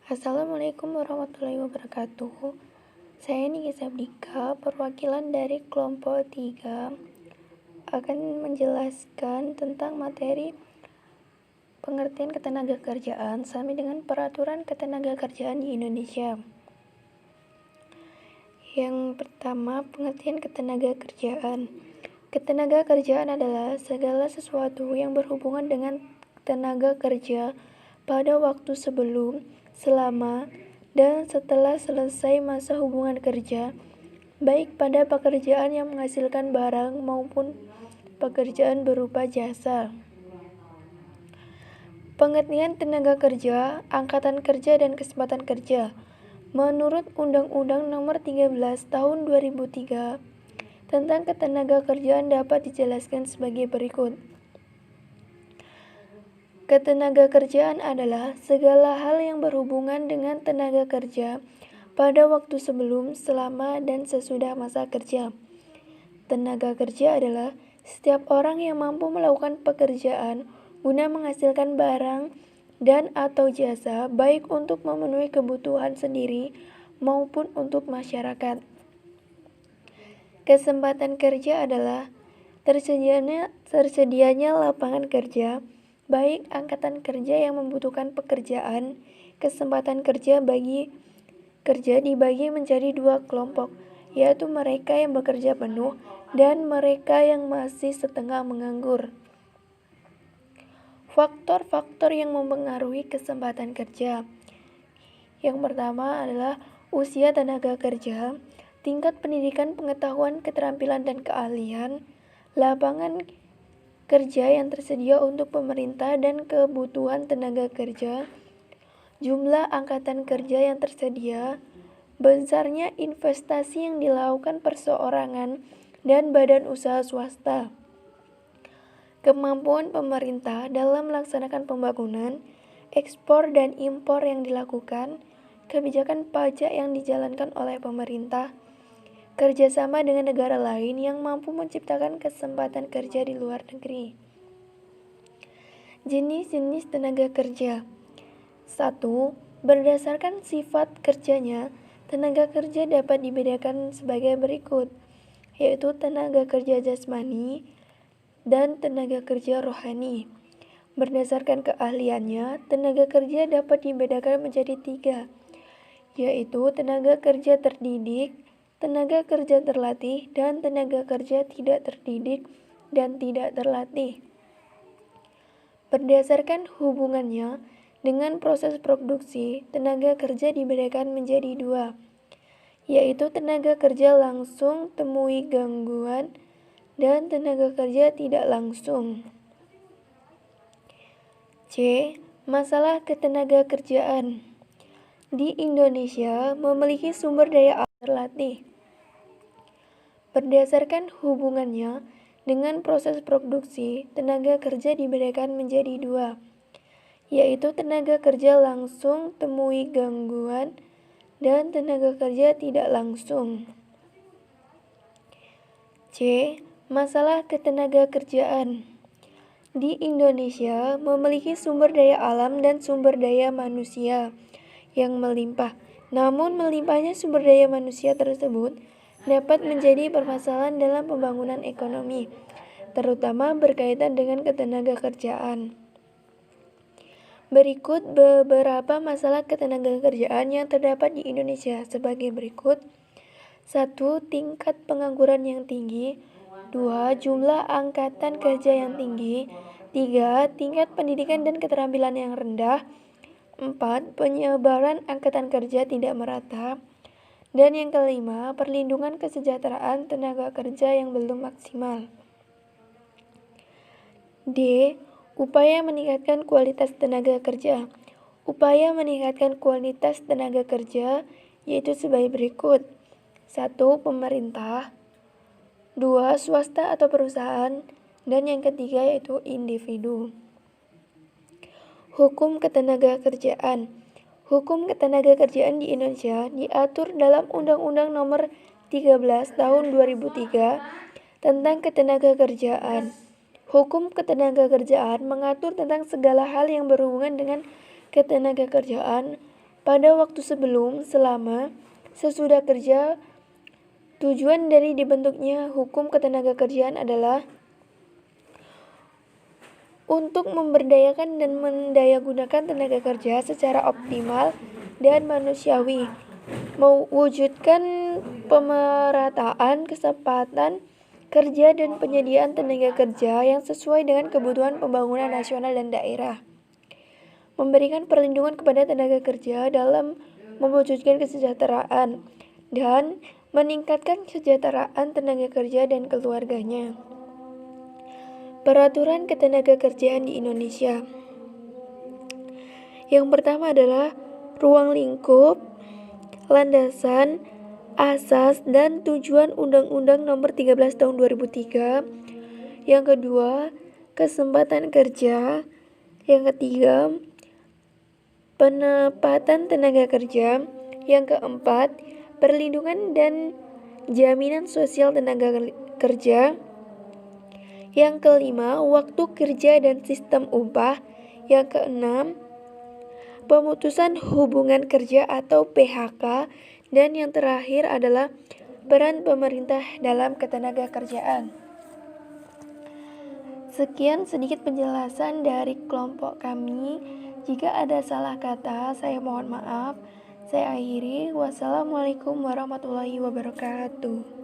Assalamualaikum warahmatullahi wabarakatuh. Saya Niki Sabdika, perwakilan dari kelompok 3, akan menjelaskan tentang materi pengertian ketenagakerjaan sampai dengan peraturan ketenagakerjaan di Indonesia. Yang pertama, pengertian ketenagakerjaan. Ketenagakerjaan adalah segala sesuatu yang berhubungan dengan tenaga kerja pada waktu sebelum, selama, dan setelah selesai masa hubungan kerja, baik pada pekerjaan yang menghasilkan barang maupun pekerjaan berupa jasa. Pengertian tenaga kerja, angkatan kerja, dan kesempatan kerja. Menurut Undang-Undang Nomor 13 Tahun 2003 tentang ketenagakerjaan dapat dijelaskan sebagai berikut. Ketenagakerjaan adalah segala hal yang berhubungan dengan tenaga kerja pada waktu sebelum, selama, dan sesudah masa kerja. Tenaga kerja adalah setiap orang yang mampu melakukan pekerjaan guna menghasilkan barang dan atau jasa, baik untuk memenuhi kebutuhan sendiri maupun untuk masyarakat. Kesempatan kerja adalah tersedianya lapangan kerja, baik angkatan kerja yang membutuhkan pekerjaan. Kesempatan kerja dibagi menjadi dua kelompok, yaitu mereka yang bekerja penuh dan mereka yang masih setengah menganggur. Faktor-faktor yang mempengaruhi kesempatan kerja. Yang pertama adalah usia tenaga kerja, tingkat pendidikan, pengetahuan, keterampilan, dan keahlian, lapangan kerja yang tersedia untuk pemerintah dan kebutuhan tenaga kerja, jumlah angkatan kerja yang tersedia, besarnya investasi yang dilakukan perseorangan dan badan usaha swasta, kemampuan pemerintah dalam melaksanakan pembangunan, ekspor dan impor yang dilakukan, kebijakan pajak yang dijalankan oleh pemerintah, kerjasama dengan negara lain yang mampu menciptakan kesempatan kerja di luar negeri. Jenis-jenis tenaga kerja. 1. Berdasarkan sifat kerjanya, tenaga kerja dapat dibedakan sebagai berikut, yaitu tenaga kerja jasmani dan tenaga kerja rohani. Berdasarkan keahliannya, tenaga kerja dapat dibedakan menjadi 3, yaitu tenaga kerja terdidik, tenaga kerja terlatih, dan tenaga kerja tidak terdidik dan tidak terlatih. Berdasarkan hubungannya dengan proses produksi, tenaga kerja dibedakan menjadi 2, yaitu tenaga kerja langsung temui gangguan dan tenaga kerja tidak langsung. C. Masalah ketenaga kerjaan. Di Indonesia memiliki sumber daya alam terlatih. Berdasarkan hubungannya dengan proses produksi, tenaga kerja dibedakan menjadi 2, yaitu tenaga kerja langsung temui gangguan dan tenaga kerja tidak langsung. C. Masalah ketenaga kerjaan. Di Indonesia memiliki sumber daya alam dan sumber daya manusia yang melimpah. Namun melimpahnya sumber daya manusia tersebut dapat menjadi permasalahan dalam pembangunan ekonomi, terutama berkaitan dengan ketenaga kerjaan. Berikut beberapa masalah ketenaga kerjaan yang terdapat di Indonesia sebagai berikut. 1. Tingkat pengangguran yang tinggi. 2. Jumlah angkatan kerja yang tinggi. 3. Tingkat pendidikan dan keterampilan yang rendah. 4. Penyebaran angkatan kerja tidak merata. Dan yang kelima, perlindungan kesejahteraan tenaga kerja yang belum maksimal. D. Upaya meningkatkan kualitas tenaga kerja. Upaya meningkatkan kualitas tenaga kerja yaitu sebagai berikut. 1. Pemerintah. 2. Swasta atau perusahaan. Dan yang ketiga yaitu individu. Hukum ketenaga kerjaan. Hukum ketenaga kerjaan di Indonesia diatur dalam Undang-Undang Nomor 13 Tahun 2003 tentang ketenaga kerjaan. Hukum ketenaga kerjaan mengatur tentang segala hal yang berhubungan dengan ketenaga kerjaan pada waktu sebelum, selama, sesudah kerja. Tujuan dari dibentuknya hukum ketenagakerjaan adalah untuk memberdayakan dan mendayagunakan tenaga kerja secara optimal dan manusiawi, mewujudkan pemerataan kesempatan kerja dan penyediaan tenaga kerja yang sesuai dengan kebutuhan pembangunan nasional dan daerah, memberikan perlindungan kepada tenaga kerja dalam mewujudkan kesejahteraan, dan meningkatkan kesejahteraan tenaga kerja dan keluarganya. Peraturan ketenagakerjaan di Indonesia. Yang pertama adalah ruang lingkup, landasan, asas, dan tujuan Undang-Undang Nomor 13 Tahun 2003. Yang kedua, kesempatan kerja. Yang ketiga, penempatan tenaga kerja. Yang keempat, perlindungan dan jaminan sosial tenaga kerja. Yang kelima, waktu kerja dan sistem upah. Yang keenam, pemutusan hubungan kerja atau PHK. Dan yang terakhir adalah peran pemerintah dalam ketenagakerjaan. Sekian sedikit penjelasan dari kelompok kami. Jika ada salah kata, saya mohon maaf. Saya akhiri. Wassalamualaikum warahmatullahi wabarakatuh.